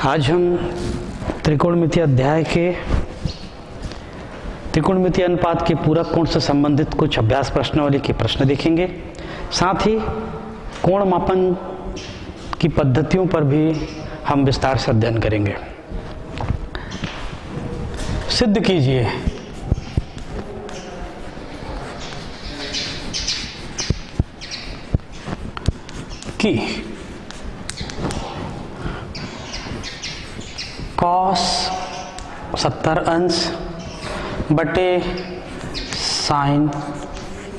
आज हम त्रिकोणमितीय अध्याय के त्रिकोणमितीय अनुपात के पूरक कोण से संबंधित कुछ अभ्यास प्रश्नावली के प्रश्न देखेंगे। साथ ही कोण मापन की पद्धतियों पर भी हम विस्तार से अध्ययन करेंगे। सिद्ध कीजिए कि कॉस 70 अंश बटे साइन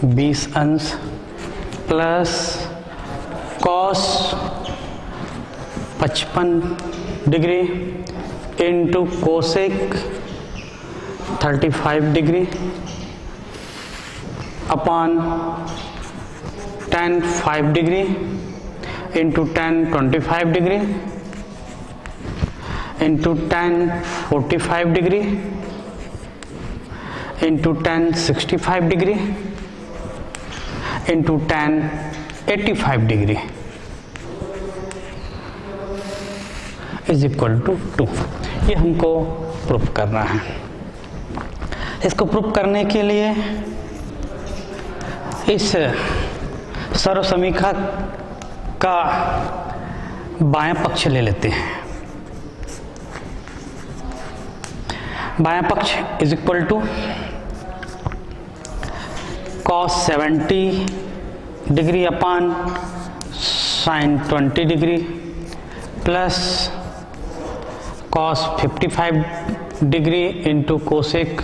20 अंश plus cos 55 degree into cosec 35 degree upon tan 5 degree into tan 25 degree into tan 45 degree into tan 65 degree into tan 85 degree is equal to 2। ये हमको प्रूफ करना है। इसको प्रूफ करने के लिए इस सर्वसमीकरण का बायां पक्ष ले लेते हैं। बायां पक्ष is equal to cos 70 degree upon sine 20 degree plus cos 55 degree into cosec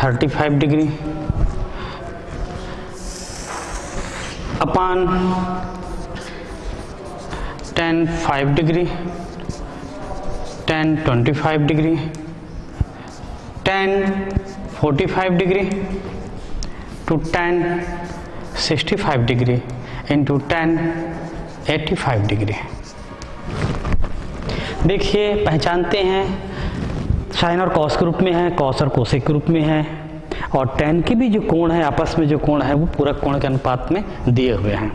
35 degree upon tan 5 degree tan 25 degree tan 45 degree to tan 65 degree into tan 85 degree. देखिए पहचानते हैं साइन और कॉस के रूप में है, कॉस और कोसेक के रूप में है, और tan की भी जो कोण है आपस में जो कोण है वो पूरक कोण के अनुपात में दिए हुए हैं।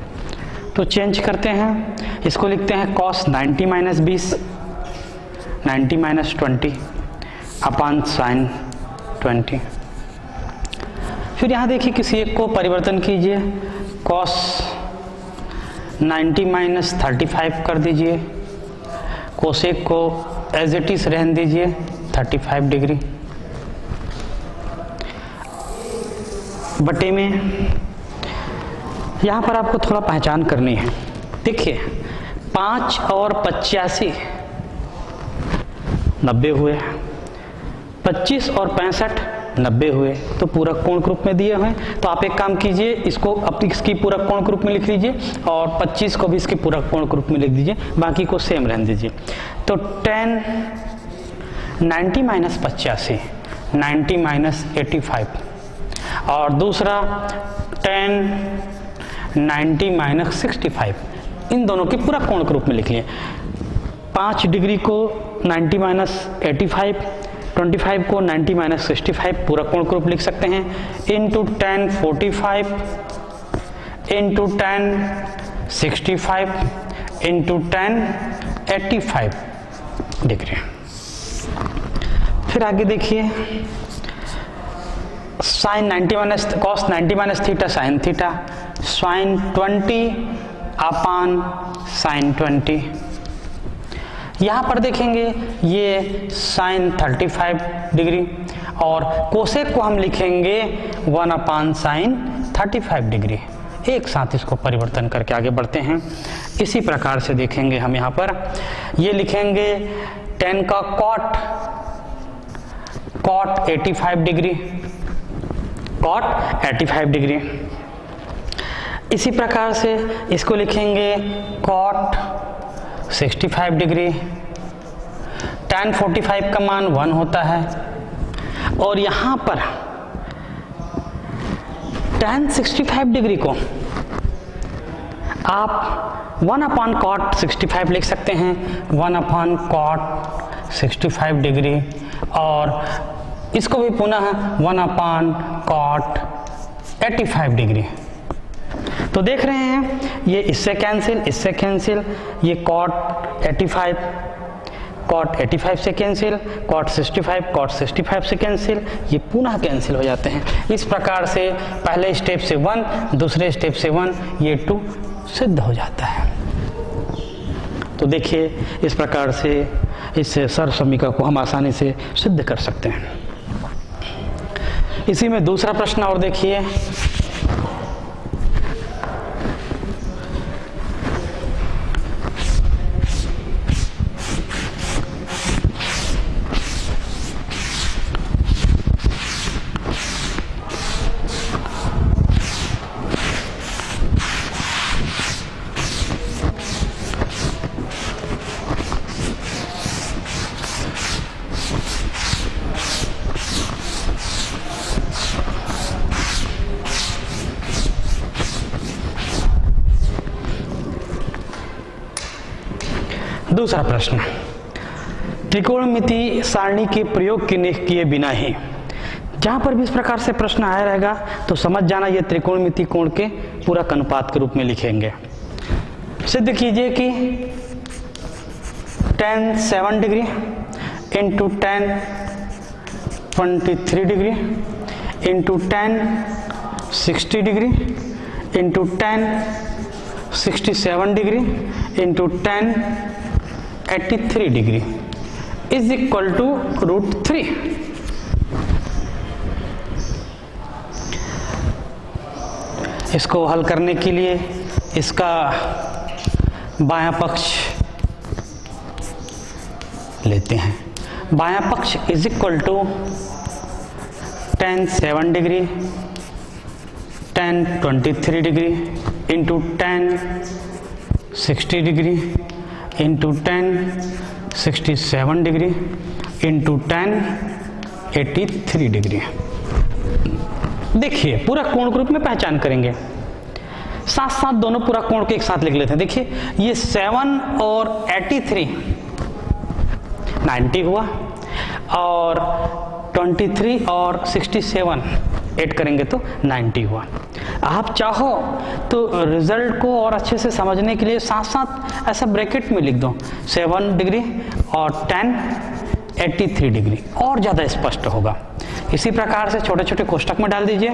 तो चेंज करते हैं, इसको लिखते हैं cos 90 minus 20 90 minus 20 upon sine 20। फिर यहाँ देखिए किसी एक को परिवर्तन कीजिए, cos 90 माइनस 35 कर दीजिए, कोसेक को एज इट इज रहने दीजिए 35 डिग्री बटे में। यहाँ पर आपको थोड़ा पहचान करनी है। देखिए 5 और 85 90 हुए, 25 और 65 90 हुए, तो पूरक कोण के रूप में दिए हुए। तो आप एक काम कीजिए, इसको अपनी इसकी पूरक कोण के रूप में लिख लीजिए और 25 को भी इसके पूरक कोण के रूप में लिख दीजिए, बाकी को सेम रहने दीजिए। तो tan 90 माइनस 85 90 माइनस 85 और दूसरा tan 90 माइनस 65, इन दोनों के पूरक कोण के रूप में लिख लिए। 5 डिग्री को 90 माइनस 85, 25 को 90 माइनस 65 पूरक कोण के रूप लिख सकते हैं, into tan 45 into tan 65 into tan 85 degree. फिर आगे देखिए sine 90 minus cos 90 minus theta sine theta, sine 20 upon sine 20। यहाँ पर देखेंगे ये साइन 35 डिग्री और कोसेक को हम लिखेंगे 1 अपान साइन 35 डिग्री। एक साथ इसको परिवर्तन करके आगे बढ़ते हैं। इसी प्रकार से देखेंगे हम यहाँ पर ये लिखेंगे tan का cot 85 डिग्री, cot 85 डिग्री। इसी प्रकार से इसको लिखेंगे cot 65 डिग्री। tan 45 का मान 1 होता है और यहाँ पर tan 65 डिग्री को आप 1 अपान cot 65 लिख सकते हैं, 1 अपान cot 65 डिग्री, और इसको भी पुनः 1 अपान cot 85 डिग्री। तो देख रहे हैं ये इससे कैंसिल, ये cot 85 से कैंसिल, cot 65 से कैंसिल, ये पुनः कैंसिल हो जाते हैं। इस प्रकार से पहले स्टेप से 1, दूसरे स्टेप से 1, ये 2 सिद्ध हो जाता है। तो देखिए इस प्रकार से इस सर्व समीकरण को हम आसानी से सिद्ध कर सकते हैं। इसी में दूसरा प्रश्न और देखिए, दूसरा प्रश्न, त्रिकोणमिति सारणी के प्रयोग किए बिना ही, जहां पर भी इस प्रकार से प्रश्न आया रहेगा तो समझ जाना ये त्रिकोणमिति कोण के पूरक अनुपात के रूप में लिखेंगे। सिद्ध कीजिए कि tan 7 degree into tan 23 degree into tan 60 degree into tan 67 degree into tan 83 degree is equal to √3। इसको हल करने के लिए इसका बायां पक्ष लेते हैं। बायां पक्ष is equal to tan 7 degree tan 23 degree into tan 60 degree into tan 67 degree into tan 83 degree. देखिए पूरा कोण के रूप में पहचान करेंगे, साथ साथ दोनों पूरा कोण के एक साथ लिख लेते हैं। देखिए ये 7 और 83 90 हुआ, और 23 और 67 ऐड करेंगे तो 90 हुआ। आप चाहो तो रिजल्ट को और अच्छे से समझने के लिए साथ साथ ऐसा ब्रैकेट में लिख दो 7 डिग्री और tan 83 डिग्री, और ज़्यादा स्पष्ट होगा। इसी प्रकार से छोटे छोटे कोष्टक में डाल दीजिए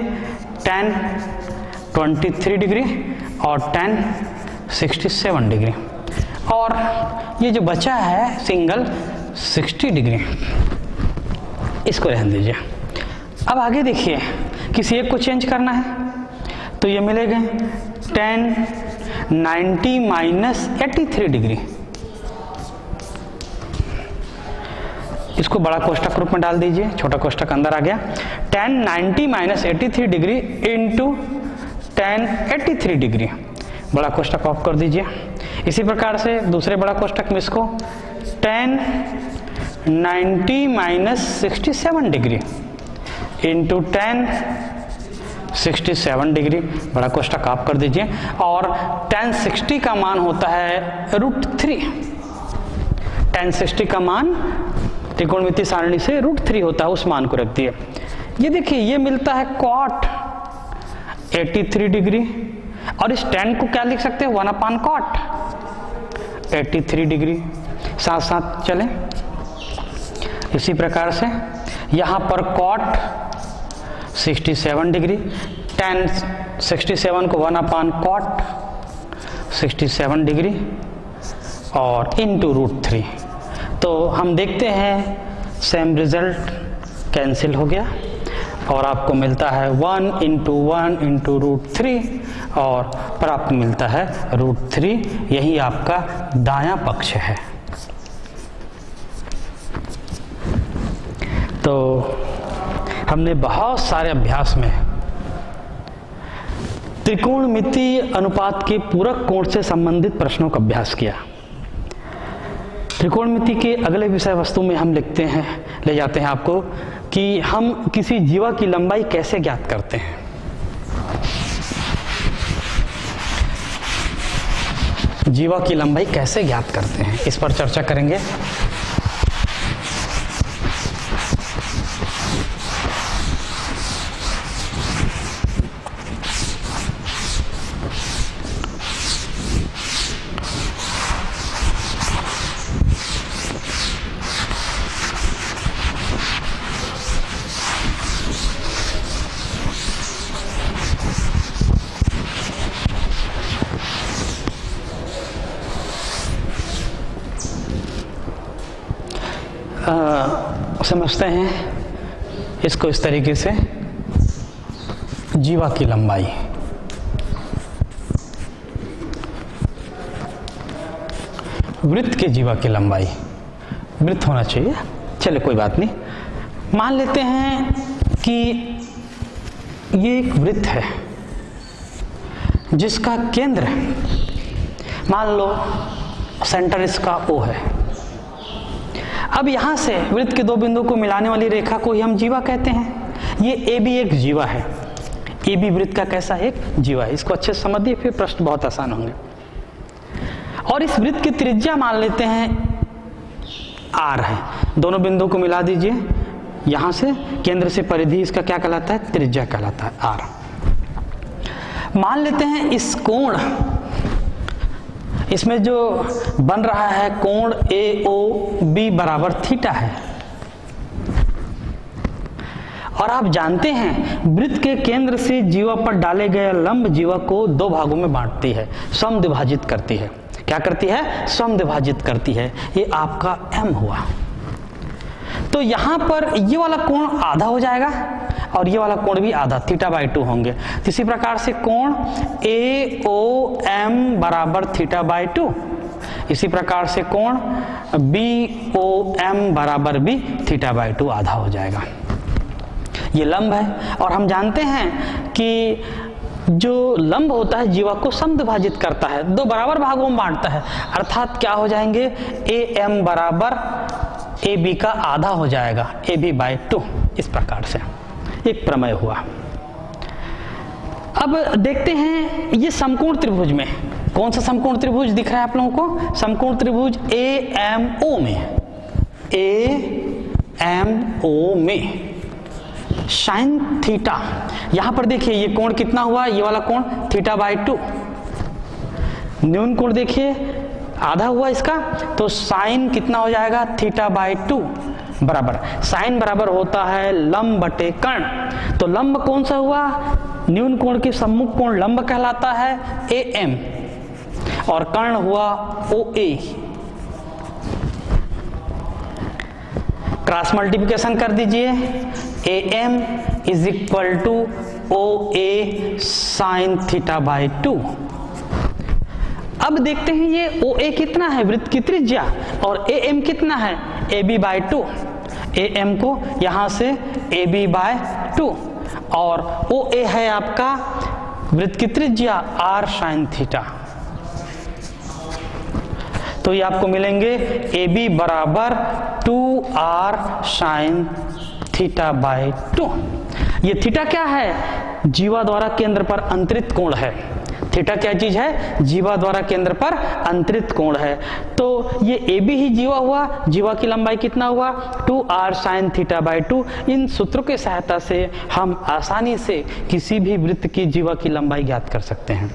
tan 23 डिग्री और tan 67 डिग्री, और ये जो बचा है सिंगल 60 डिग्री, इसको रहने दीजिए। अब आगे देखिए किसी एक को चेंज करना है तो ये मिलेगा tan 90 माइनस 83 डिग्री। इसको बड़ा कोष्टक रूप में डाल दीजिए, छोटा कोष्टक अंदर आ गया। tan 90 minus 83 degree into tan 83 degree, बड़ा कोष्टक ऑफ कर दीजिए। इसी प्रकार से दूसरे बड़ा कोष्टक में इसको tan 90 minus 67 degree into tan 67 degree, बड़ा कोष्टक ऑफ कर दीजिए। और tan 60 का मान होता है √3। tan 60 का मान त्रिकोणमिति सारणी से √3 होता है, उस मान को रख दिए। ये देखिए ये मिलता है cot 83 डिग्री, और इस tan को क्या लिख सकते हैं 1/cot 83 डिग्री। साथ साथ चले इसी प्रकार से यहाँ पर cot 67 डिग्री, tan 67 को 1/cot 67 डिग्री और इंटू √3। तो हम देखते हैं सेम रिजल्ट कैंसिल हो गया, और आपको मिलता है 1 इंटू 1 इंटू √3, और प्राप्त मिलता है √3। यही आपका दायां पक्ष है। तो हमने बहुत सारे अभ्यास में त्रिकोणमिति अनुपात के पूरक कोण से संबंधित प्रश्नों का अभ्यास किया। त्रिकोणमिति के अगले विषय वस्तु में हम ले जाते हैं आपको कि हम किसी जीवा की लंबाई कैसे ज्ञात करते हैं। जीवा की लंबाई कैसे ज्ञात करते हैं, इस पर चर्चा करेंगे। समझते हैं इसको इस तरीके से, जीवा की लंबाई, वृत्त के जीवा की लंबाई, वृत्त होना चाहिए, चलिए कोई बात नहीं। मान लेते हैं कि ये एक वृत्त है जिसका केंद्र, मान लो सेंटर इसका O है। अब यहां से वृत्त के दो बिंदु को मिलाने वाली रेखा को ही हम जीवा कहते हैं। ये AB एक जीवा है, AB वृत्त का कैसा एक जीवा है। इसको अच्छे से समझिए, फिर प्रश्न बहुत आसान होंगे। और इस वृत्त की त्रिज्या मान लेते हैं R है। दोनों बिंदु को मिला दीजिए, यहां से केंद्र से परिधि इसका क्या कहलाता है, त्रिज्या कहलाता है R। मान लेते हैं इस कोण, इसमें जो बन रहा है कोण AOB बराबर थीटा है। और आप जानते हैं वृत्त के केंद्र से जीवा पर डाले गए लंब जीवा को दो भागों में बांटती है, समद्विभाजित करती है। क्या करती है, समद्विभाजित करती है। ये आपका M हुआ। तो यहां पर ये वाला कोण आधा हो जाएगा और ये वाला कोण भी आधा, θ/2 होंगे। इसी प्रकार से कोण AOM बराबर θ/2, इसी प्रकार से कोण BOM बराबर भी θ/2 आधा हो जाएगा। ये लंब है और हम जानते हैं कि जो लंब होता है जीवा को समद्विभाजित करता है, दो बराबर भागों में बांटता है, अर्थात क्या हो जाएंगे, AM बराबर AB का आधा हो जाएगा, AB/2। इस प्रकार से एक प्रमेय हुआ। अब देखते हैं ये समकोण त्रिभुज में, कौन सा समकोण त्रिभुज दिख रहा है आप लोगों को, समकोण त्रिभुज AMO में, AMO में साइन थीटा। यहां पर देखिए ये कोण कितना हुआ, ये वाला कोण θ/2, न्यून कोण देखिए आधा हुआ इसका, तो साइन कितना हो जाएगा, θ/2 बराबर, साइन बराबर होता है लंब बटे कर्ण। तो लंब कौन सा हुआ, न्यून कोण के सम्मुख कोण लंब कहलाता है AM और कर्ण हुआ OA। क्रॉस मल्टीप्लिकेशन कर दीजिए, AM is equal to OA sine θ/2। अब देखते हैं ये OA कितना है, वृत्त की त्रिज्या, और AM कितना है, AB/2। AM को यहां से AB/2 और OA है आपका वृत्त की त्रिज्या R साइन थीटा। तो ये आपको मिलेंगे AB बराबर 2R साइन θ/2। ये थीटा क्या है, जीवा द्वारा केंद्र पर अंतरित कोण है। थीटा क्या चीज है, जीवा द्वारा केंद्र पर अंतरित कोण है। तो ये AB ही जीवा हुआ, जीवा की लंबाई कितना हुआ, 2R साइन θ/2। इन सूत्रों की सहायता से हम आसानी से किसी भी वृत्त की जीवा की लंबाई ज्ञात कर सकते हैं।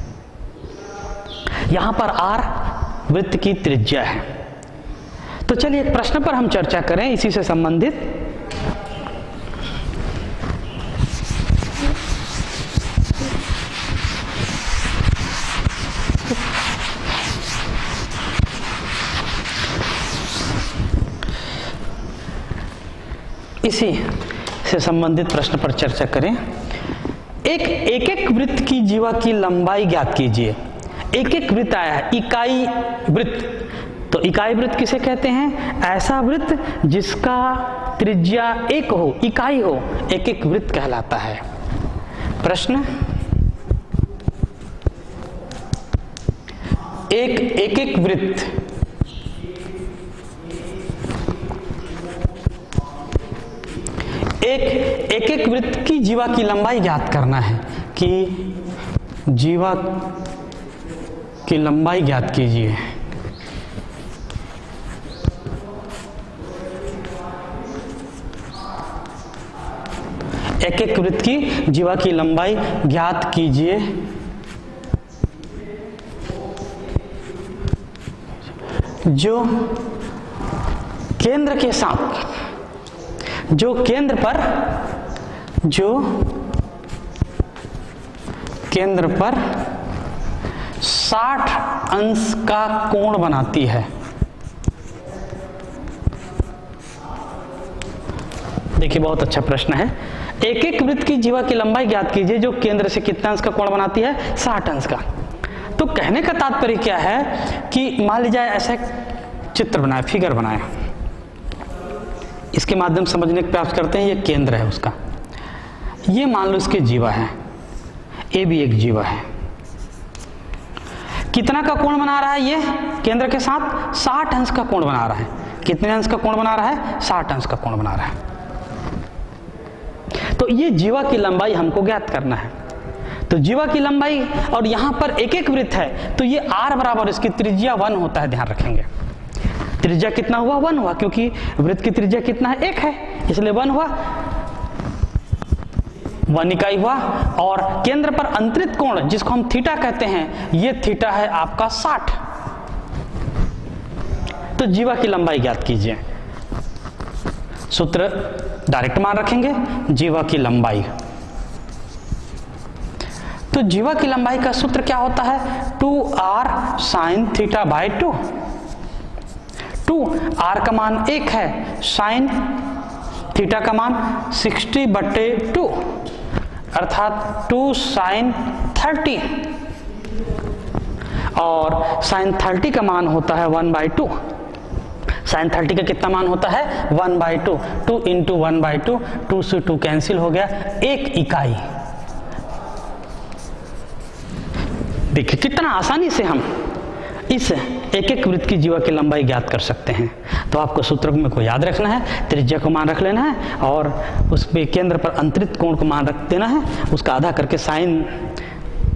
यहां पर R वृत्त की त्रिज्या है। तो चलिए एक प्रश्न पर हम चर्चा करें इसी से संबंधित। इसी से संबंधित प्रश्न पर चर्चा करें। एक वृत्त की जीवा की लंबाई ज्ञात कीजिए। एक वृत्त आया है, इकाई वृत्त। तो इकाई वृत्त किसे कहते हैं, ऐसा वृत्त जिसका त्रिज्या एक हो, इकाई हो, एक वृत्त कहलाता है। प्रश्न, एक वृत्त एक वृत्त की जीवा की लंबाई ज्ञात करना है कि जीवा की लंबाई ज्ञात कीजिए। एक वृत्त की जीवा की लंबाई ज्ञात कीजिए जो केंद्र के साथ, जो केंद्र पर 60 अंश का कोण बनाती है। देखिए बहुत अच्छा प्रश्न है। एक एक वृत्त की जीवा की लंबाई ज्ञात कीजिए जो केंद्र से कितना अंश का कोण बनाती है, 60 अंश का। तो कहने का तात्पर्य क्या है कि मान लीजिए ऐसा चित्र बनाया, फिगर बनाया, इसके माध्यम से समझने का प्रयास करते हैं। ये केंद्र है उसका, ये मान लो इसके जीवा है, ए भी एक जीवा है। कितना का कोण बना रहा है ये केंद्र के साथ? 60 अंश का कोण बना रहा है। कितने अंश का कोण बना रहा है? 60 अंश का कोण बना रहा है। तो ये जीवा की लंबाई हमको ज्ञात करना है। तो जीवा की लंबाई, और यहां पर एक एक वृत्त है तो ये r बराबर इसकी त्रिज्या 1 होता है, ध्यान रखेंगे। त्रिज्या कितना हुआ? 1 हुआ, क्योंकि वृत्त की त्रिज्या कितना है? 1 है, इसलिए 1 हुआ, 1 इकाई हुआ। और केंद्र पर अंतरित कोण जिसको हम थीटा कहते हैं, ये थीटा है आपका 60। तो जीवा की लंबाई ज्ञात कीजिए। सूत्र डायरेक्ट मान रखेंगे, जीवा की लंबाई। तो जीवा की लंबाई का सूत्र क्या होता है? 2r sin theta by 2। 2r का मान 1 है, sin थीटा का मान 60/2 अर्थात 2 sin 30, और sin 30 का मान होता है 1/2। sin 30 का कितना मान होता है? 1/2। 2 × 1/2, 2 से 2 कैंसिल हो गया, 1 इकाई। देखिए कितना आसानी से हम इस एक एक वृत्त की जीवा की लंबाई ज्ञात कर सकते हैं। तो आपको सूत्र में को याद रखना है, त्रिज्या को मान रख लेना है, और उस पे केंद्र पर अंतरित कोण को मान रख देना है, उसका आधा करके साइन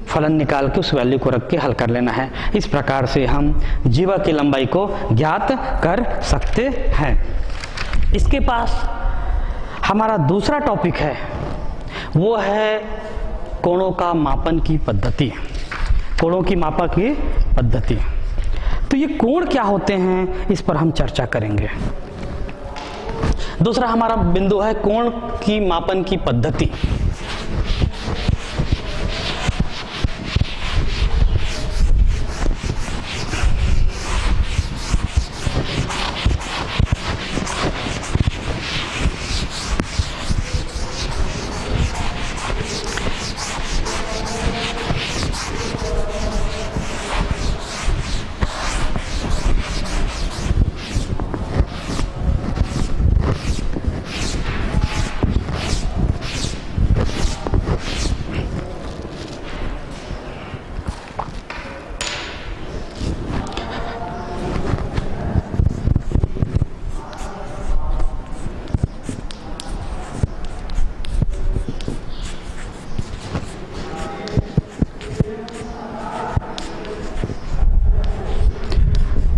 फलन निकाल के उस वैल्यू को रख के हल कर लेना है। इस प्रकार से हम जीवा की लंबाई को ज्ञात कर सकते हैं। इसके पास हमारा दूसरा टॉपिक है, वो है कोणों का मापन की पद्धति। कोणों की मापन की पद्धति। तो ये कोण क्या होते हैं, इस पर हम चर्चा करेंगे। दूसरा हमारा बिंदु है कोण की मापन की पद्धति।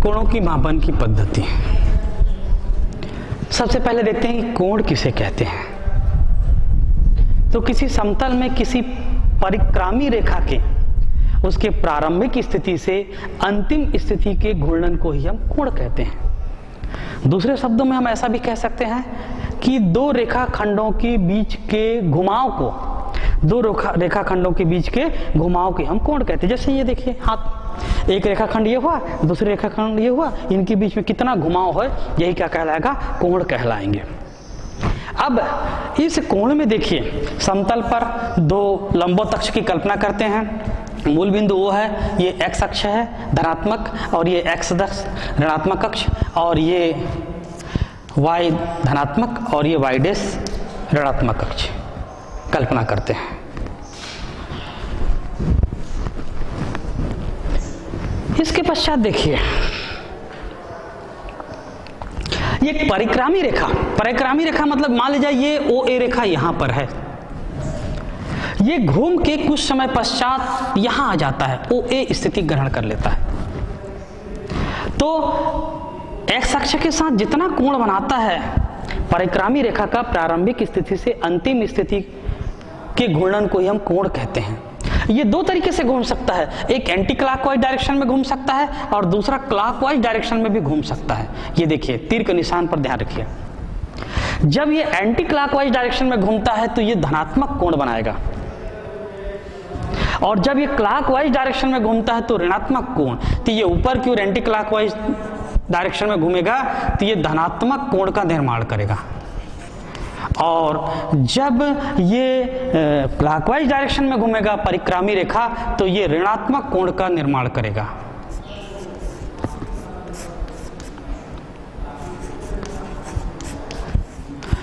कोणों की मापन की पद्धति। सबसे पहले देखते हैं कि कोण किसे कहते हैं। तो किसी समतल में किसी परिक्रामी रेखा के उसके प्रारंभिक स्थिति से अंतिम स्थिति के घूर्णन को ही हम कोण कहते हैं। दूसरे शब्दों में हम ऐसा भी कह सकते हैं कि दो रेखाखंडों के बीच के घुमाव को, दो रेखाखंडों के बीच के घुमाव के हम कोण कहते हैं। जैसे ये देखिए हाथ, एक रेखाखंड ये हुआ, दूसरे रेखाखंड ये हुआ, इनके बीच में कितना घुमाव है, यही क्या कहलाएगा? कोण कहलाएंगे। अब इस कोण में देखिए, समतल पर दो लंबवत अक्ष की कल्पना करते हैं। मूल बिंदु वो है, ये x अक्ष है धनात्मक, और ये x अक्ष ऋणात्मक अक्ष, और ये y धनात्मक, और ये y डैश ऋणात्मक अक्ष कल्पना करते हैं। इसके पश्चात देखिए, ये एक परिक्रामी रेखा, परिक्रामी रेखा मतलब मान लीजिए ये OA रेखा यहां पर है, ये घूम के कुछ समय पश्चात यहां आ जाता है, OA स्थिति ग्रहण कर लेता है। तो x अक्ष के साथ जितना कोण बनाता है परिक्रामी रेखा का, प्रारंभिक स्थिति से अंतिम स्थिति के घूर्णन को ही हम कोण कहते हैं। ये दो तरीके से घूम सकता है, एक एंटी क्लॉकवाइज डायरेक्शन में घूम सकता है और दूसरा क्लॉकवाइज डायरेक्शन में भी घूम सकता है। ये देखिए तीर के निशान पर ध्यान रखिए। जब ये एंटी क्लॉकवाइज डायरेक्शन में घूमता है तो ये धनात्मक कोण बनाएगा, और जब ये क्लॉकवाइज डायरेक्शन में घूमता है तो ऋणात्मक कोण। तो ये ऊपर की ओर एंटी क्लॉकवाइज डायरेक्शन में घूमेगा तो ये धनात्मक कोण का निर्माण करेगा, और जब ये क्लॉकवाइज डायरेक्शन में घूमेगा परिक्रामी रेखा, तो ये ऋणात्मक कोण का निर्माण करेगा।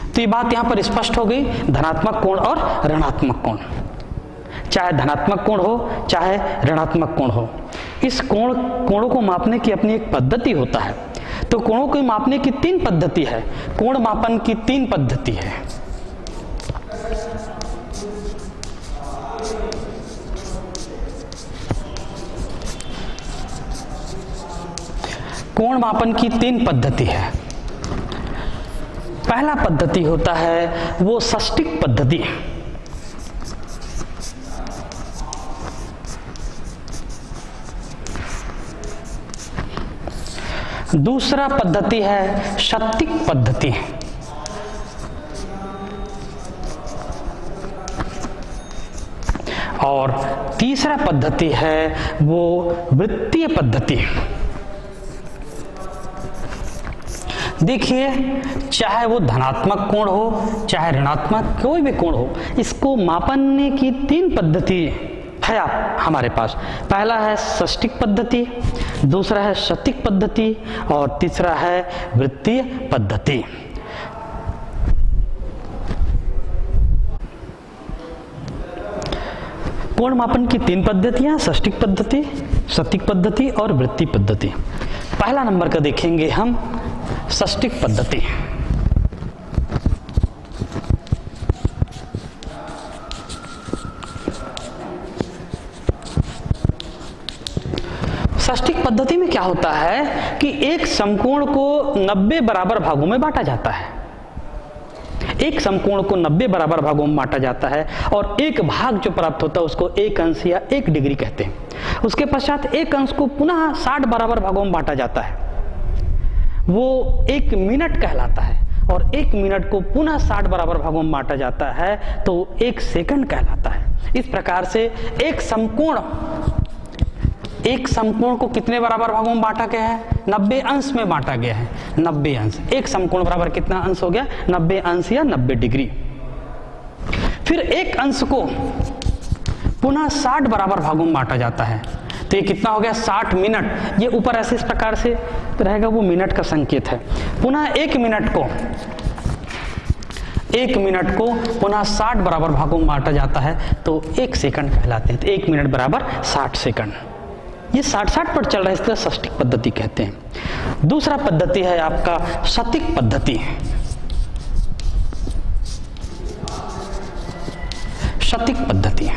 तो ये बात यहां पर स्पष्ट हो गई, धनात्मक कोण और ऋणात्मक कोण। चाहे धनात्मक कोण हो चाहे ऋणात्मक कोण हो, इस कोणों को मापने की अपनी एक पद्धति होता है। तो कोणों को मापने की 3 पद्धति है, कोण मापन की 3 पद्धति है। कोण मापन की 3 पद्धति है। पहला पद्धति होता है वो षष्टिक पद्धति। दूसरा पद्धति है शतिक पद्धति। और तीसरा पद्धति है वो वृत्तीय पद्धति। देखिए, चाहे वो धनात्मक कोण हो चाहे ऋणात्मक कोई भी कोण हो, इसको मापने की 3 पद्धति है हमारे पास। पहला है षष्टिक पद्धति, दूसरा है शतिक पद्धति और तीसरा है वृत्तीय पद्धति। कोण मापन की 3 पद्धतियां, षष्टिक पद्धति, शतिक पद्धति और वृत्तीय पद्धति। पहला नंबर का देखेंगे हम षष्टिक पद्धति। षष्टिक पद्धति में क्या होता है कि एक समकोण को 90 बराबर भागों में बांटा जाता है। एक समकोण को 90 बराबर भागों में बांटा जाता है और एक भाग जो प्राप्त होता है उसको 1 अंश या 1 डिग्री कहते हैं। उसके पश्चात एक अंश को पुनः 60 बराबर भागों में बांटा जाता है, वो 1 मिनट कहलाता है। और 1 मिनट को पुनः 60 बराबर भागों में बांटा जाता है तो 1 सेकंड कहलाता है। इस प्रकार से एक समकोण को कितने बराबर भागों में बांटा गया है? 90 अंश में बांटा गया है। 90 अंश, एक समकोण बराबर कितना अंश हो गया? 90 अंश या 90 डिग्री। फिर एक अंश को पुनः 60 बराबर भागों में बांटा जाता है, तो ये कितना हो गया? 60 मिनट। ये ऊपर ऐसे इस प्रकार से रहेगा, वो मिनट का संकेत है। पुनः 1 मिनट को पुनः 60 बराबर भागों में बांटा जाता है तो 1 सेकंड कहलाते हैं। तो 1 मिनट बराबर 60 सेकंड। ये 60-60 पर चल रहा है, इसलिए षष्टिक पद्धति कहते हैं। दूसरा पद्धति है आपका शतिक पद्धति। शतिक पद्धति,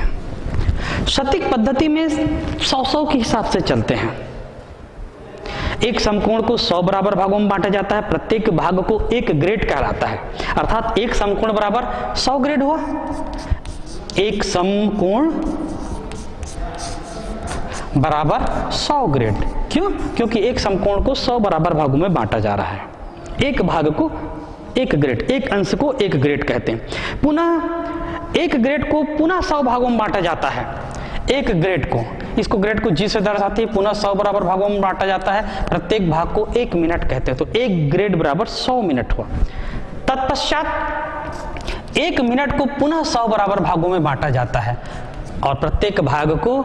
शतिक पद्धति में 100-100 के हिसाब से चलते हैं। एक समकोण को 100 बराबर भागों में बांटा जाता है, प्रत्येक भाग को 1 ग्रेड कहलाता है। अर्थात एक समकोण बराबर 100 ग्रेड हुआ। एक समकोण बराबर 100 ग्रेड। क्यों? क्योंकि एक समकोण को 100 बराबर भागों में बांटा जा रहा है। एक भाग को 1 ग्रेड, एक अंश को 1 ग्रेड कहते हैं। पुनः 1 ग्रेड को पुनः 100 भागों में बांटा जाता है। 1 ग्रेड को, इसको ग्रेड को जी से दर्शाती है, पुनः 100 बराबर भागों में बांटा जाता है। प्रत्येक भाग को 1 मिनट कहते हैं, तो 1 ग्रेड बराबर 100 मिनट हुआ। तत्पश्चात 1 मिनट को पुनः 100 बराबर भागों में बांटा जाता है और प्रत्येक भाग को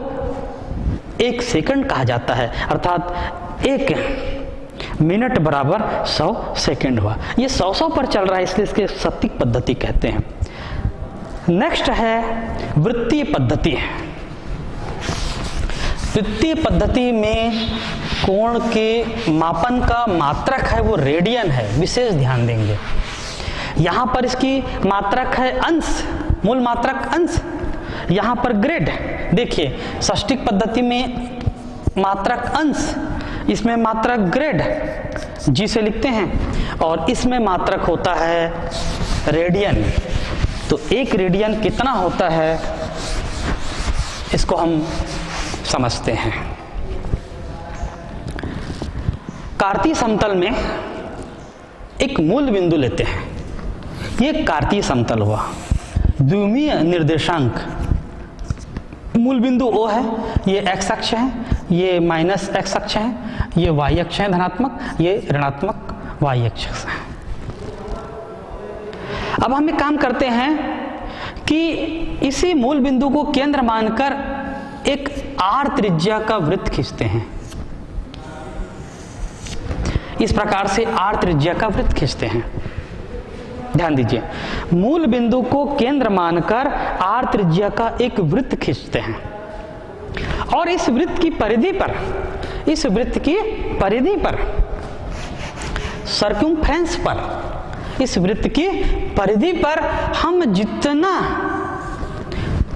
1 सेकंड कहा जाता है। अर्थात 1 मिनट बराबर 100 सेकंड हुआ। ये 100-100 पर चल रहा है, इसलिए इसके शतिक पद्धति कहते हैं। नेक्स्ट है वृत्तीय पद्धति। वृत्तीय पद्धति में कोण के मापन का मात्रक है वो रेडियन है, विशेष ध्यान देंगे। यहां पर इसकी मात्रक है अंश, मूल मात्रक अंश, यहां पर ग्रेड। देखिए, षष्टिक पद्धति में मात्रक अंश, इसमें मात्रक ग्रेड जी से लिखते हैं और इसमें मात्रक होता है रेडियन। तो 1 रेडियन कितना होता है इसको हम समझते हैं। कार्तीय समतल में एक मूल बिंदु लेते हैं। ये कार्तीय समतल हुआ, द्विमीय निर्देशांक। मूल बिंदु O है, ये x अक्ष है, ये माइनस x अक्ष है, ये y अक्ष है धनात्मक, ये ऋणात्मक y अक्ष है। अब हम एक काम करते हैं कि इसी मूल बिंदु को केंद्र मानकर एक आर त्रिज्या का वृत्त खींचते हैं। इस प्रकार से आर त्रिज्या का वृत्त खींचते हैं। ध्यान दीजिए, मूल बिंदु को केंद्र मानकर आर त्रिज्या का एक वृत्त खींचते हैं और इस वृत्त की परिधि पर सर्कमफ्रेंस पर, इस वृत्त की परिधि पर हम जितना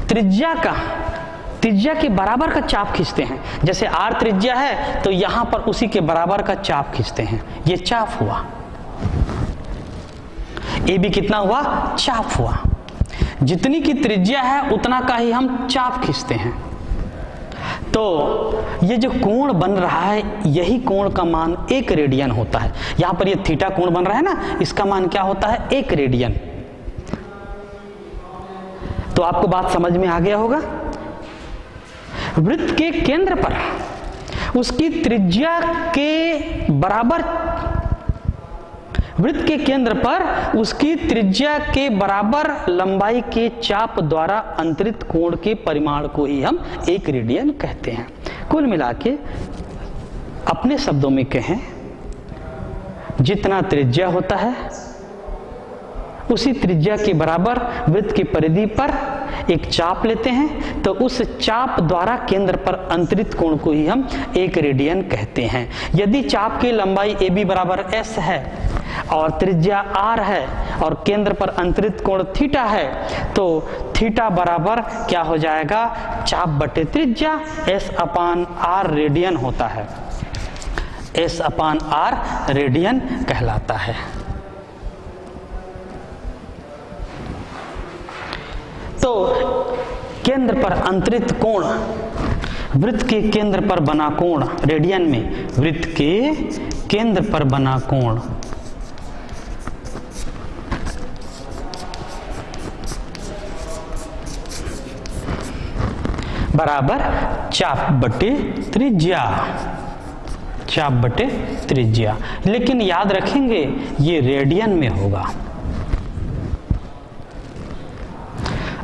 त्रिज्या के बराबर का चाप खींचते हैं, जैसे आर त्रिज्या है तो यहां पर उसी के बराबर का चाप खींचते हैं। ये चाप हुआ, ए बी कितना हुआ? चाप हुआ। जितनी की त्रिज्या है उतना का ही हम चाप खींचते हैं। तो ये जो कोण बन रहा है, यही कोण का मान 1 रेडियन होता है। यहां पर ये थीटा कोण बन रहा है ना, इसका मान क्या होता है? 1 रेडियन। तो आपको बात समझ में आ गया होगा। वृत्त के केंद्र पर उसकी त्रिज्या के बराबर, वृत्त के केंद्र पर उसकी त्रिज्या के बराबर लंबाई के चाप द्वारा अंतरित कोण के परिमाण को ही हम 1 रेडियन कहते हैं। कुल मिला के अपने शब्दों में कहें, जितना त्रिज्या होता है उसी त्रिज्या के बराबर वृत्त की परिधि पर एक चाप लेते हैं, तो उस चाप द्वारा केंद्र पर अंतरित कोण को ही हम 1 रेडियन कहते हैं। यदि चाप की लंबाई ए बी बराबर एस है और त्रिज्या आर है और केंद्र पर अंतरित कोण थीटा है, तो थीटा बराबर क्या हो जाएगा? चाप बटे त्रिज्या, एस अपान आर रेडियन होता है। एस अपान आर रेडियन कहलाता है। तो केंद्र पर अंतरित कोण, वृत्त के केंद्र पर बना कोण रेडियन में, वृत्त के केंद्र पर बना कोण बराबर चाप बटे त्रिज्या, चाप बटे त्रिज्या। लेकिन याद रखेंगे ये रेडियन में होगा।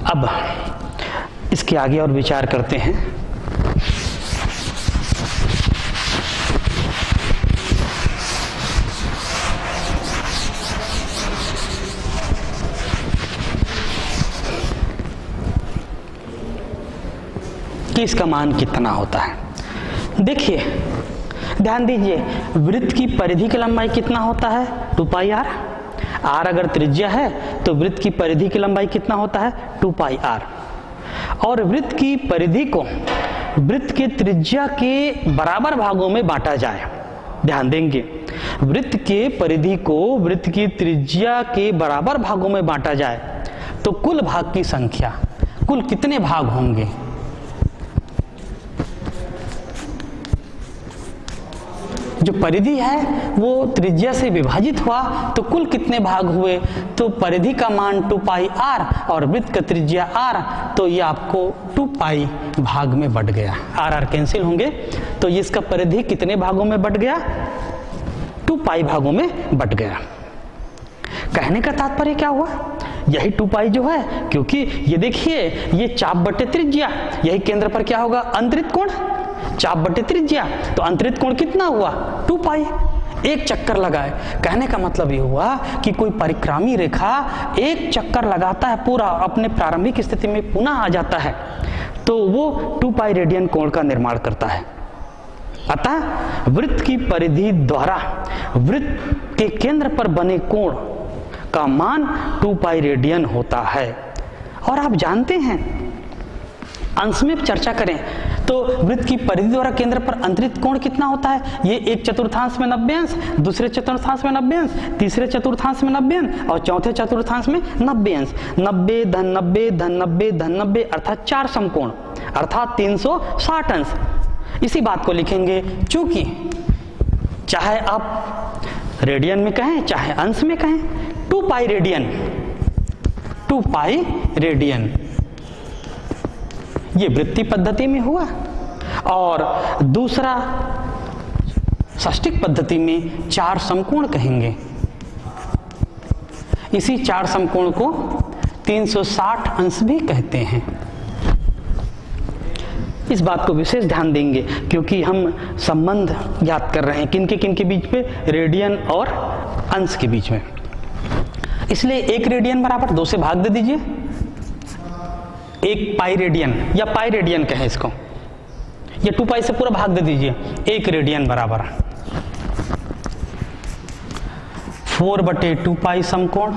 अब इसके आगे और विचार करते हैं। कि इसका मान कितना होता है। देखिए, ध्यान दीजिए, वृत्त की परिधि की लंबाई कितना होता है? 2 पाई आर। आर अगर त्रिज्या है तो वृत्त की परिधि की लंबाई कितना होता है? 2 पाई आर। और वृत्त की परिधि को वृत्त के त्रिज्या के बराबर भागों में बांटा जाए। ध्यान देंगे, वृत्त के परिधि को वृत्त की त्रिज्या के बराबर भागों में बांटा जाए तो कुल भाग की संख्या, कुल कितने भाग होंगे? जो परिधि है वो त्रिज्या से विभाजित हुआ तो कुल कितने भाग हुए? तो परिधि का मान 2 पाई आर और वृत्त का त्रिज्या आर, तो ये आपको 2 पाई भाग में बढ़ गया। आर आर कैंसिल होंगे तो ये इसका परिधि कितने भागों में बढ़ गया? 2 पाई भागों में बढ़ गया। कहने का तात्पर्य क्या हुआ? यही 2 पाई जो है, क्योंकि ये देखिए ये चाप बटे त्रिज्या, यही केंद्र पर क्या होगा? अंतरित कोण, चाप बटे त्रिज्या, तो अंतरित कोण कितना हुआ? 2 पाई। एक चक्कर लगाए। कहने का मतलब ये हुआ कि कोई परिक्रामी रेखा एक चक्कर लगाता है पूरा, अपने प्रारंभिक स्थिति में पुनः आ जाता है, तो वो 2 पाई रेडियन कोण का निर्माण करता है। अतः वृत्त की परिधि द्वारा वृत्त के केंद्र पर बने कोण का मान 2 पाई रेडियन होता है। और आप जानते हैं, अंश में चर्चा करें तो वृत्त की परिधि द्वारा केंद्र पर अंतरित कोण कितना होता है? ये 1/4 में 90 अंश, दूसरे चतुर्थांश में 90 अंश, तीसरे चतुर्थांश में 90 अंश और चौथे चतुर्थांश में 90 अंश। 90 धन 90 धन 90 धन 90 अर्थात 4 समकोण, अर्थात 360 अंश। इसी बात को लिखेंगे, चूंकि चाहे आप रेडियन में कहें चाहे अंश में कहें, 2 पाई रेडियन, 2 पाई रेडियन ये वृत्तीय पद्धति में हुआ। और दूसरा षष्टिक पद्धति में 4 समकोण कहेंगे। इसी 4 समकोण को 360 अंश भी कहते हैं। इस बात को विशेष ध्यान देंगे क्योंकि हम संबंध याद कर रहे हैं किनके बीच पे, रेडियन और अंश के बीच में। इसलिए 1 रेडियन बराबर 2 से भाग दे दीजिए, 1 पाई रेडियन या पाई रेडियन कहें इसको, या 2 पाई से पूरा भाग दे दीजिए। 1 रेडियन बराबर 4/2 पाई समकोण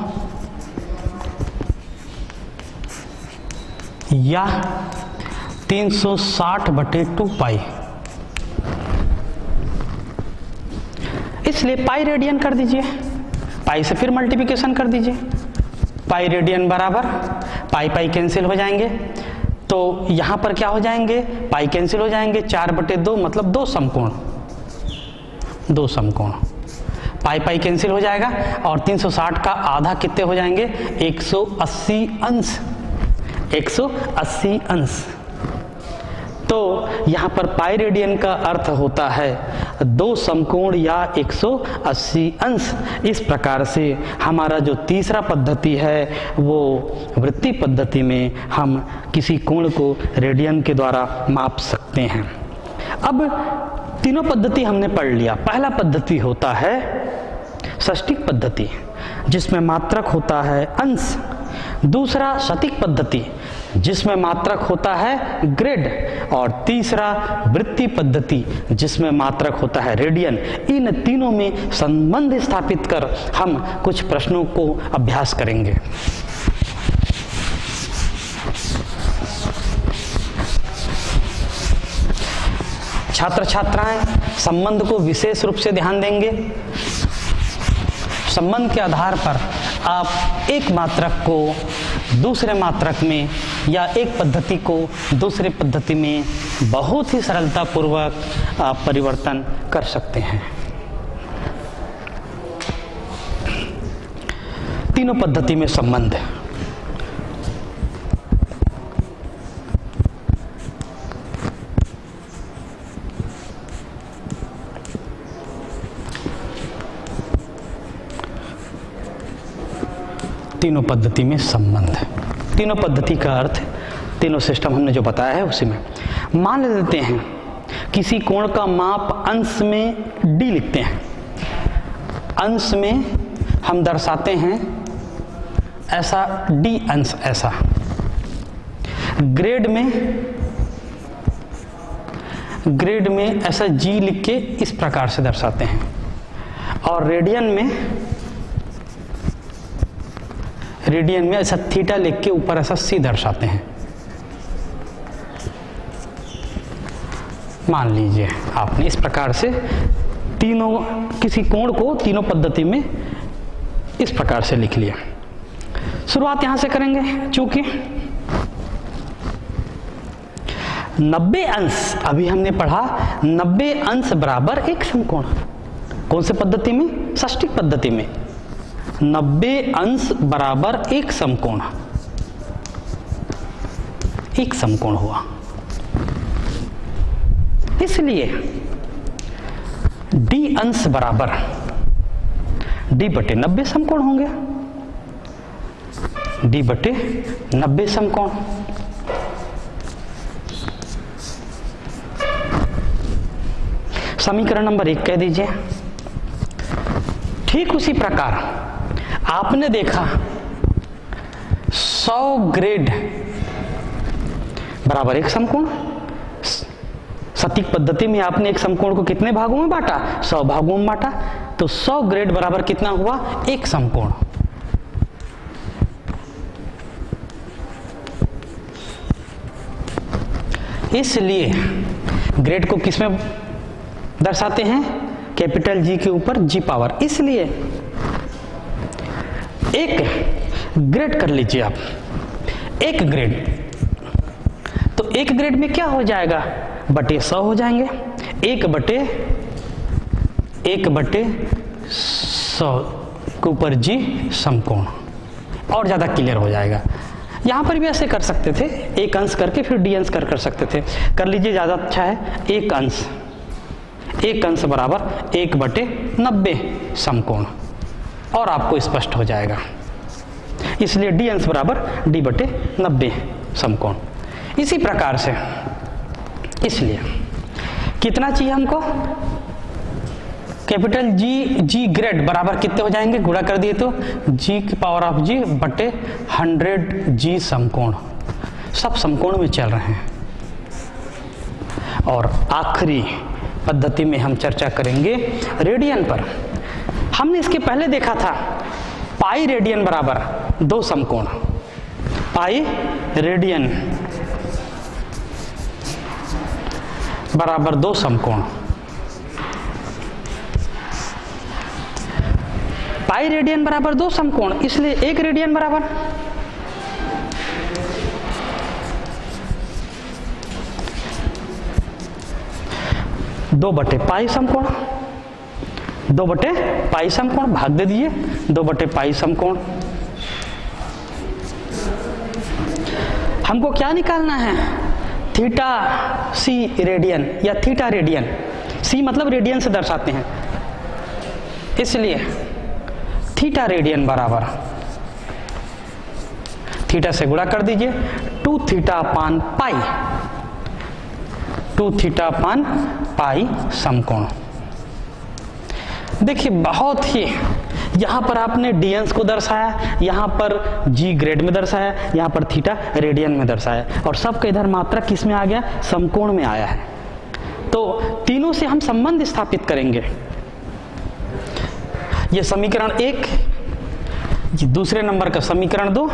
या 360/2 पाई। इसलिए पाई रेडियन कर दीजिए, पाई से फिर मल्टीप्लिकेशन कर दीजिए। पाई रेडियन बराबर पाई पाई कैंसिल हो जाएंगे, तो यहां पर क्या हो जाएंगे, पाई कैंसिल हो जाएंगे, 4/2 मतलब 2 समकोण, 2 समकोण, पाई पाई कैंसिल हो जाएगा और 360 का आधा कितने हो जाएंगे, 180 अंश, 180 अंश। तो यहां पर पाई रेडियन का अर्थ होता है 2 समकोण या 180 अंश। इस प्रकार से हमारा जो तीसरा पद्धति है वो वृत्तीय पद्धति में हम किसी कोण को रेडियन के द्वारा माप सकते हैं। अब तीनों पद्धति हमने पढ़ लिया। पहला पद्धति होता है षष्टिक पद्धति जिसमें मात्रक होता है अंश। दूसरा शतिक पद्धति जिसमें मात्रक होता है ग्रेड। और तीसरा वृत्तीय पद्धति जिसमें मात्रक होता है रेडियन। इन तीनों में संबंध स्थापित कर हम कुछ प्रश्नों को अभ्यास करेंगे। छात्र छात्राएं संबंध को विशेष रूप से ध्यान देंगे। संबंध के आधार पर आप एक मात्रक को दूसरे मात्रक में या एक पद्धति को दूसरे पद्धति में बहुत ही सरलतापूर्वक आप परिवर्तन कर सकते हैं। तीनों पद्धति में संबंध। तीनों पद्धति में संबंध। तीनों पद्धति का अर्थ, तीनों सिस्टम हमने जो बताया है उसी में। मान लेते हैं किसी कोण का माप अंश में d लिखते हैं। अंश में हम दर्शाते हैं ऐसा d अंश, ऐसा। ग्रेड में ऐसा g लिख के इस प्रकार से दर्शाते हैं। और रेडियन में ऐसा थीटा लिख के ऊपर ऐसा c दर्शाते हैं। मान लीजिए आपने इस प्रकार से तीनों, किसी कोण को तीनों पद्धति में इस प्रकार से लिख लिया। शुरुआत यहां से करेंगे। चूंकि 90 अंश अभी हमने पढ़ा, 90 अंश बराबर एक समकोण। कौन से पद्धति में? षष्टिक पद्धति में। 90 अंश बराबर एक समकोण, एक समकोण हुआ। इसलिए d अंश बराबर d/90 समकोण होंगे। d/90 समकोण। समीकरण नंबर 1 कह दीजिए। ठीक उसी प्रकार आपने देखा 100 ग्रेड बराबर एक समकोण। सटीक पद्धति में आपने एक समकोण को कितने भागों में बांटा? 100 भागों में बांटा। तो 100 ग्रेड बराबर कितना हुआ? एक समकोण। इसलिए ग्रेड को किसमें दर्शाते हैं? कैपिटल G के ऊपर G पावर। इसलिए एक ग्रेड कर लीजिए आप, एक ग्रेड। तो एक ग्रेड में क्या हो जाएगा? बटे 100 हो जाएंगे। 1/100 के ऊपर G समकोण। और ज्यादा क्लियर हो जाएगा। यहां पर भी ऐसे कर सकते थे, एक अंश करके फिर d अंश कर सकते थे। कर लीजिए, ज्यादा अच्छा है। एक अंश बराबर 1/90 समकोण। और आपको स्पष्ट हो जाएगा। इसलिए डी अंश बराबर डी बटे 90 समकोण। इसी प्रकार से इसलिए कितना चाहिए हमको, कैपिटल जी ग्रेड बराबर कितने हो जाएंगे, गुणा कर दिए तो जी की पावर ऑफ जी बटे 100 जी समकोण। सब समकोण में चल रहे हैं। और आखिरी पद्धति में हम चर्चा करेंगे रेडियन पर। हमने इसके पहले देखा था पाई रेडियन बराबर 2 समकोण, पाई रेडियन बराबर 2 समकोण। पाई रेडियन बराबर 2 समकोण, इसलिए 1 रेडियन बराबर 2 बटे पाई समकोण, 2 बटे पाई समकोण, भाग दे दीजिए 2 बटे पाई समकोण। हमको क्या निकालना है, थीटा सी रेडियन या थीटा रेडियन। सी मतलब रेडियन से दर्शाते हैं, इसलिए थीटा रेडियन बराबर थीटा से गुणा कर दीजिए 2 थीटा अपान पाई, 2 थीटा अपान पाई समकोण। देखिए बहुत ही, यहां पर आपने डी अंश को दर्शाया, यहां पर जी ग्रेड में दर्शाया, यहां पर थीटा रेडियन में दर्शाया, और सबका इधर मात्रा किस में आ गया, समकोण में आया है। तो तीनों से हम संबंध स्थापित करेंगे। ये समीकरण 1, दूसरे नंबर का समीकरण 2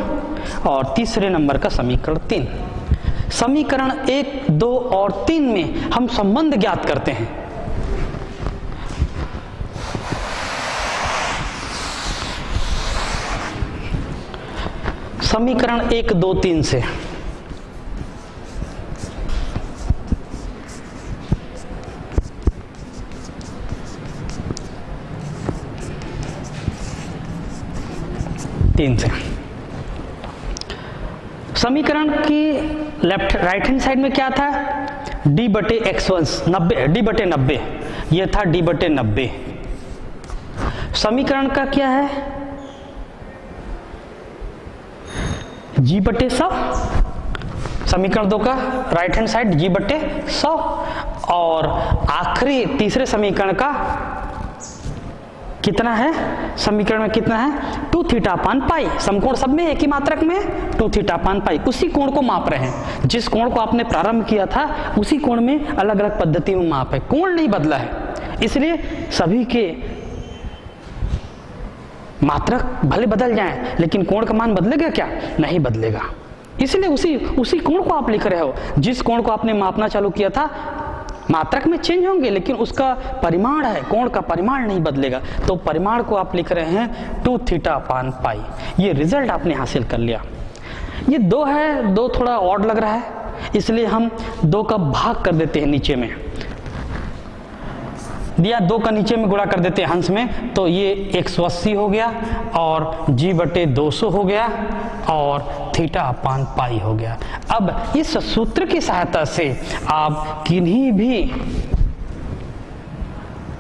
और तीसरे नंबर का समीकरण 3। समीकरण 1, 2 और 3 में हम संबंध ज्ञात करते हैं। समीकरण 1, 2, 3 से समीकरण की राइट हैंड साइड में क्या था, d बटे x1 90, d बटे 90, यह था d बटे 90। समीकरण का क्या है, g बटे 100, समीकरण 2 का राइट हैंड साइड g बटे 100, और आखिरी तीसरे समीकरण का कितना है, समीकरण में कितना है 2 थीटा अपान पाई। समकोण सब में एक ही मात्रक में 2 थीटा अपान पाई, उसी कोण को माप रहे हैं। जिस कोण को आपने प्रारंभ किया था उसी कोण में अलग अलग पद्धति में माप है, कोण नहीं बदला है। इसलिए सभी के मात्रक भले बदल जाएं लेकिन कोण का मान बदलेगा क्या, नहीं बदलेगा। इसलिए उसी कोण को आप लिख रहे हो, जिस कोण को आपने मापना चालू किया था मात्रक में चेंज होंगे लेकिन उसका परिमाण है, कोण का परिमाण नहीं बदलेगा। तो परिमाण को आप लिख रहे हैं 2 थीटा अपान पाई। ये रिजल्ट आपने हासिल कर लिया। ये 2 है, 2 थोड़ा ऑड लग रहा है, इसलिए हम 2 का भाग कर देते हैं नीचे में, दिया 2 का नीचे में गुणा कर देते हैं हंस में, तो ये 180 हो गया और जी बटे 200 हो गया और थीटा अपान पाई हो गया। अब इस सूत्र की सहायता से आप किन्हीं भी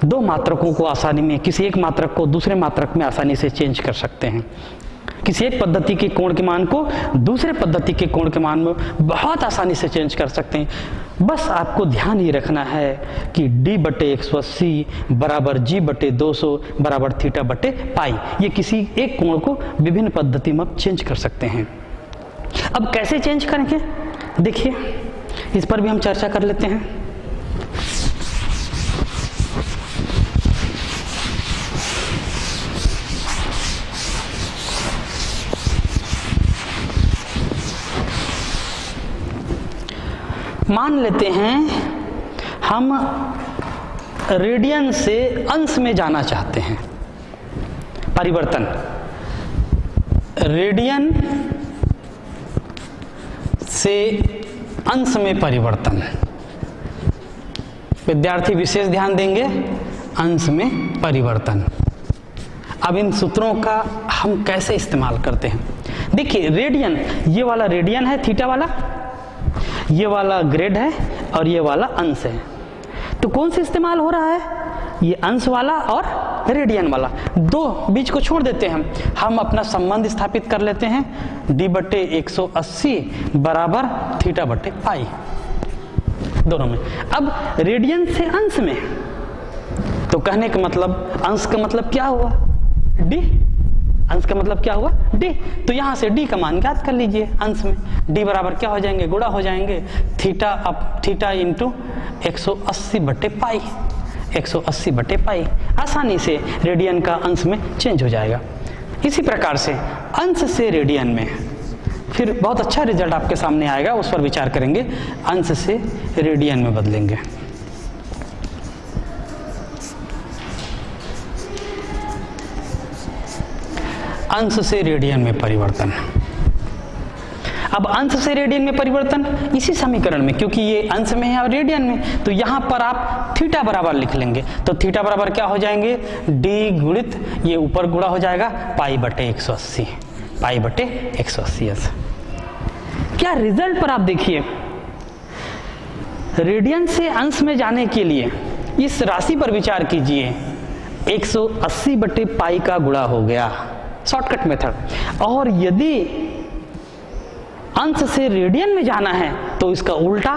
2 मात्रकों को आसानी में, किसी एक मात्रक को दूसरे मात्रक में आसानी से चेंज कर सकते हैं। किसी एक पद्धति के कोण के मान को दूसरे पद्धति के कोण के मान में बहुत आसानी से चेंज कर सकते हैं। बस आपको ध्यान ही रखना है कि d बटे 180 बराबर g बटे 200 बराबर थीटा बटे पाई। ये किसी एक कोण को विभिन्न पद्धति में आप चेंज कर सकते हैं। अब कैसे चेंज करेंगे, देखिए इस पर भी हम चर्चा कर लेते हैं। मान लेते हैं हम रेडियन से अंश में जाना चाहते हैं, परिवर्तन रेडियन से अंश में परिवर्तन। विद्यार्थी विशेष ध्यान देंगे, अंश में परिवर्तन। अब इन सूत्रों का हम कैसे इस्तेमाल करते हैं, देखिए रेडियन, ये वाला रेडियन है थीटा वाला, ये वाला ग्रेड है और ये वाला अंश है। तो कौन से इस्तेमाल हो रहा है, ये अंश वाला और रेडियन वाला, दो बीच को छोड़ देते हैं, हम अपना संबंध स्थापित कर लेते हैं, d/180 बराबर θ/π दोनों में। अब रेडियन से अंश में, तो कहने का मतलब अंश का मतलब क्या हुआ, d, अंश का मतलब क्या हुआ d, तो यहां से d का मान ज्ञात कर लीजिए अंश में, d बराबर क्या हो जाएंगे, गुणा हो जाएंगे थीटा इंटू 180/π, 180/π, आसानी से रेडियन का अंश में चेंज हो जाएगा। इसी प्रकार से अंश से रेडियन में फिर बहुत अच्छा रिजल्ट आपके सामने आएगा, उस पर विचार करेंगे, अंश से रेडियन में बदलेंगे। अंश से रेडियन में परिवर्तन। अब अंश से रेडियन में परिवर्तन इसी समीकरण में, क्योंकि ये अंश में है और रेडियन में, तो यहां पर आप थीटा बराबर लिख लेंगे, तो थीटा बराबर क्या हो जाएंगे, d गुणित ये ऊपर गुणा हो जाएगा π/180, π/180 अंश। क्या रिजल्ट पर आप देखिए, रेडियन से अंश में जाने के लिए इस राशि पर विचार कीजिए, 180/π का गुणा हो गया, शॉर्टकट मेथड। और यदि अंश से रेडियन में जाना है तो इसका उल्टा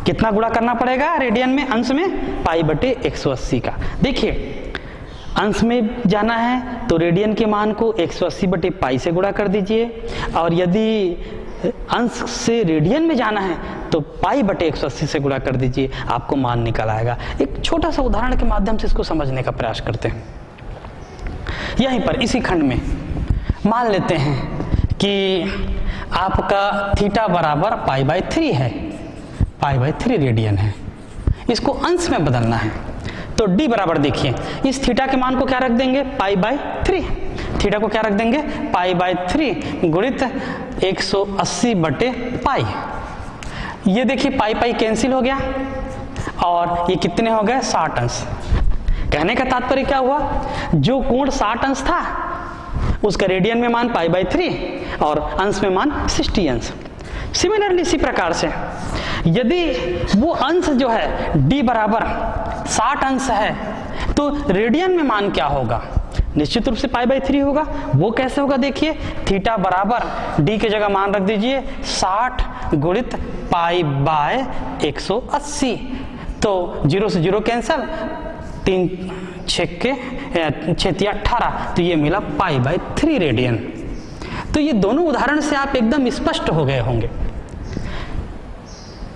कितना गुणा करना पड़ेगा, रेडियन में अंश में π/180 का। देखिए अंश में जाना है तो रेडियन के मान को 180/π से गुणा कर दीजिए, और यदि अंश से रेडियन में जाना है तो π/180 से गुणा कर दीजिए, आपको मान निकल आएगा। एक छोटा सा उदाहरण के माध्यम से इसको समझने का प्रयास करते हैं। यहीं पर इसी खंड में मान लेते हैं कि आपका थीटा बराबर π/3 है, π/3 रेडियन है, इसको अंश में बदलना है, तो d बराबर देखिए, इस थीटा के मान को क्या रख देंगे, π/3, थीटा को क्या रख देंगे, π/3 गुणित 180/π। ये देखिए π कैंसिल हो गया और ये कितने हो गए, 60 अंश। कहने का तात्पर्य क्या हुआ, जो कोण 60 अंश था उसका रेडियन में मान π/3 और अंश में मान 60 अंश। सिमिलरली इसी प्रकार से यदि वो अंश जो है d बराबर 60 अंश है तो रेडियन में मान क्या होगा, निश्चित रूप से π/3 होगा। वो कैसे होगा, देखिए थीटा बराबर d के जगह मान रख दीजिए 60 गुणित π/180, तो 0 से 0 कैंसल, 3 6 के 6 18, तो ये मिला π/3 रेडियन। तो ये दोनों उदाहरण से आप एकदम स्पष्ट हो गए होंगे,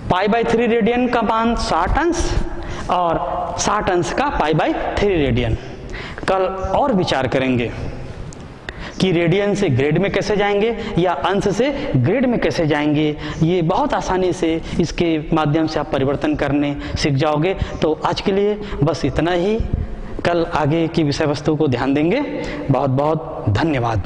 π/3 रेडियन का मान 60 अंश और 60 अंश का π/3 रेडियन। कल और विचार करेंगे कि रेडियन से ग्रेड में कैसे जाएंगे या अंश से ग्रेड में कैसे जाएंगे। ये बहुत आसानी से इसके माध्यम से आप परिवर्तन करने सीख जाओगे। तो आज के लिए बस इतना ही, कल आगे की विषय वस्तु को ध्यान देंगे। बहुत बहुत धन्यवाद।